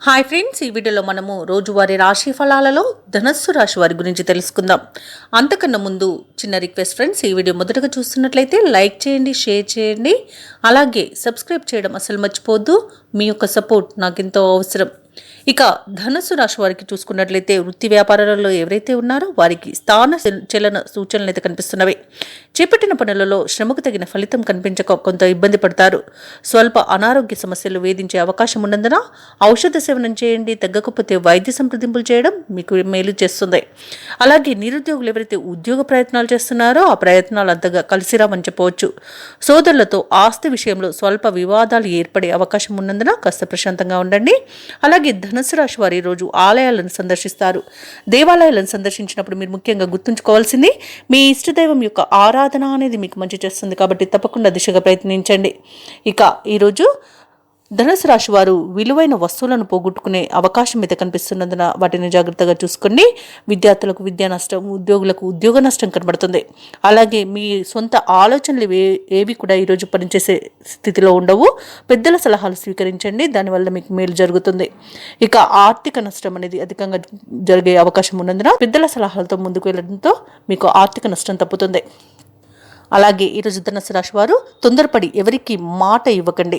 Hi friends, ఈ వీడియోలో మనము రోజువారీ రాశి ఫలాలలో ధనస్సు రాశి వారి గురించి తెలుసుకుందాం. అంతకన్నా ముందు చిన్న రిక్వెస్ట్ ఫ్రెండ్స్, ఈ వీడియో మొదటగా చూస్తున్నట్లయితే లైక్ చేయండి, షేర్ చేయండి, అలాగే సబ్స్క్రైబ్ చేయడం అసలు మర్చిపోవద్దు. మీ యొక్క సపోర్ట్ నాకు ఎంతో అవసరం. ఇక ధనుసు రాశి వారికి చూసుకున్నట్లయితే వృత్తి వ్యాపారాలలో ఎవరైతే ఉన్నారో వారికి స్థాన చలన సూచనలు అయితే కనిపిస్తున్నవి. చేపట్టిన పనులలో శ్రమకు తగిన ఫలితం కనిపించక కొంత ఇబ్బంది పడతారు. స్వల్ప అనారోగ్య సమస్యలు వేధించే అవకాశం ఉన్నందున ఔషధ సేవనం చేయండి. తగ్గకపోతే వైద్య సంప్రదింపులు చేయడం మీకు మేలు చేస్తుంది. అలాగే నిరుద్యోగులు ఎవరైతే ఉద్యోగ ప్రయత్నాలు చేస్తున్నారో ఆ ప్రయత్నాలు అంతగా కలిసిరామని చెప్పవచ్చు. సోదరులతో ఆస్తి విషయంలో స్వల్ప వివాదాలు ఏర్పడే అవకాశం ఉన్నందున కాస్త ప్రశాంతంగా ఉండండి. అలాగే ధనుసు రాశి వారు ఈరోజు ఆలయాలను సందర్శిస్తారు. దేవాలయాలను సందర్శించినప్పుడు మీరు ముఖ్యంగా గుర్తుంచుకోవాల్సింది మీ ఇష్టదైవం యొక్క ఆరాధన అనేది మీకు మంచి చేస్తుంది. కాబట్టి తప్పకుండా దిశగా ప్రయత్నించండి. ఇక ఈరోజు ధనుసు రాశి వారు విలువైన వస్తువులను పోగొట్టుకునే అవకాశం అయితే కనిపిస్తున్నందున వాటిని జాగ్రత్తగా చూసుకొని విద్యార్థులకు విద్యా నష్టం, ఉద్యోగులకు ఉద్యోగ నష్టం కనబడుతుంది. అలాగే మీ సొంత ఆలోచనలు ఏవి కూడా ఈరోజు పనిచేసే స్థితిలో ఉండవు. పెద్దల సలహాలు స్వీకరించండి, దానివల్ల మీకు మేలు జరుగుతుంది. ఇక ఆర్థిక నష్టం అనేది అధికంగా జరిగే అవకాశం ఉన్నందున పెద్దల సలహాలతో ముందుకు వెళ్ళడంతో మీకు ఆర్థిక నష్టం తప్పుతుంది. అలాగే ఈరోజు ధనుసు రాశి వారు తొందరపడి ఎవరికి మాట ఇవ్వకండి.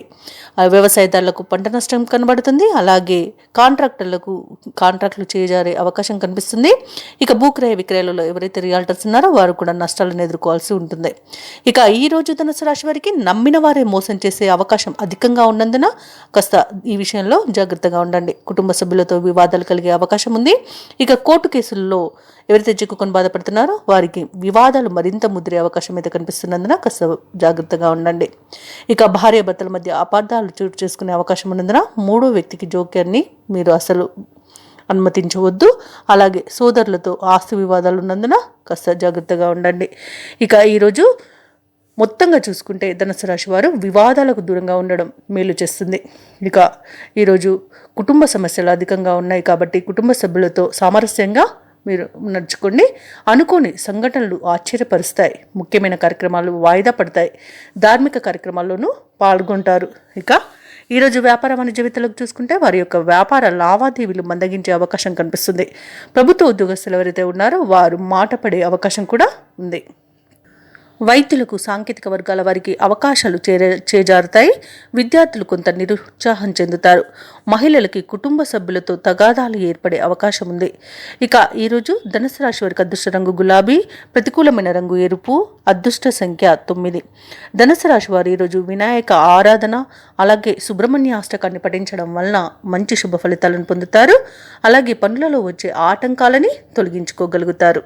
వ్యవసాయదారులకు పంట నష్టం కనబడుతుంది. అలాగే కాంట్రాక్టులు చేజారే అవకాశం కనిపిస్తుంది. ఇక భూక్రయ విక్రయాలలో ఎవరైతే రియాల్టర్స్ ఉన్నారో వారు కూడా నష్టాలను ఎదుర్కోవాల్సి ఉంటుంది. ఇక ఈ రోజు ధనుసు రాశి వారికి నమ్మిన వారే మోసం చేసే అవకాశం అధికంగా ఉన్నందున కాస్త ఈ విషయంలో జాగ్రత్తగా ఉండండి. కుటుంబ సభ్యులతో వివాదాలు కలిగే అవకాశం ఉంది. ఇక కోర్టు కేసుల్లో ఎవరైతే చిక్కుకొని బాధపడుతున్నారో వారికి వివాదాలు మరింత ముదిరే అవకాశం అయితే కనిపిస్తున్నందున కాస్త జాగ్రత్తగా ఉండండి. ఇక భార్యాభర్తల మధ్య అపార్థాలు చోటు చేసుకునే అవకాశం ఉన్నందున మూడో వ్యక్తికి జోక్యాన్ని మీరు అసలు అనుమతించవద్దు. అలాగే సోదరులతో ఆస్తి వివాదాలు ఉన్నందున కాస్త జాగ్రత్తగా ఉండండి. ఇక ఈరోజు మొత్తంగా చూసుకుంటే ధనుసు రాశి వారు వివాదాలకు దూరంగా ఉండడం మేలు చేస్తుంది. ఇక ఈరోజు కుటుంబ సమస్యలు అధికంగా ఉన్నాయి కాబట్టి కుటుంబ సభ్యులతో సామరస్యంగా మీరు నడుచుకోండి. అనుకోని సంఘటనలు ఆశ్చర్యపరుస్తాయి. ముఖ్యమైన కార్యక్రమాలు వాయిదా పడతాయి. ధార్మిక కార్యక్రమాల్లోనూ పాల్గొంటారు. ఇక ఈరోజు వ్యాపార వాణిజ్య జీవితాలకు చూసుకుంటే వారి యొక్క వ్యాపార లావాదేవీలు మందగించే అవకాశం కనిపిస్తుంది. ప్రభుత్వ ఉద్యోగస్తులు ఎవరైతే ఉన్నారో వారు మాట పడే అవకాశం కూడా ఉంది. వైద్యులకు సాంకేతిక వర్గాల వారికి అవకాశాలు చేజారుతాయి. విద్యార్థులు కొంత నిరుత్సాహం చెందుతారు. మహిళలకి కుటుంబ సభ్యులతో తగాదాలు ఏర్పడే అవకాశం ఉంది. ఇక ఈరోజు ధనుసు రాశి వారికి అదృష్ట రంగు గులాబీ, ప్రతికూలమైన రంగు ఎరుపు, అదృష్ట సంఖ్య 9. ధనుసు రాశి వారు ఈరోజు వినాయక ఆరాధన అలాగే సుబ్రహ్మణ్య అష్టకాన్ని పఠించడం వలన మంచి శుభ ఫలితాలను పొందుతారు. అలాగే పనులలో వచ్చే ఆటంకాలని తొలగించుకోగలుగుతారు.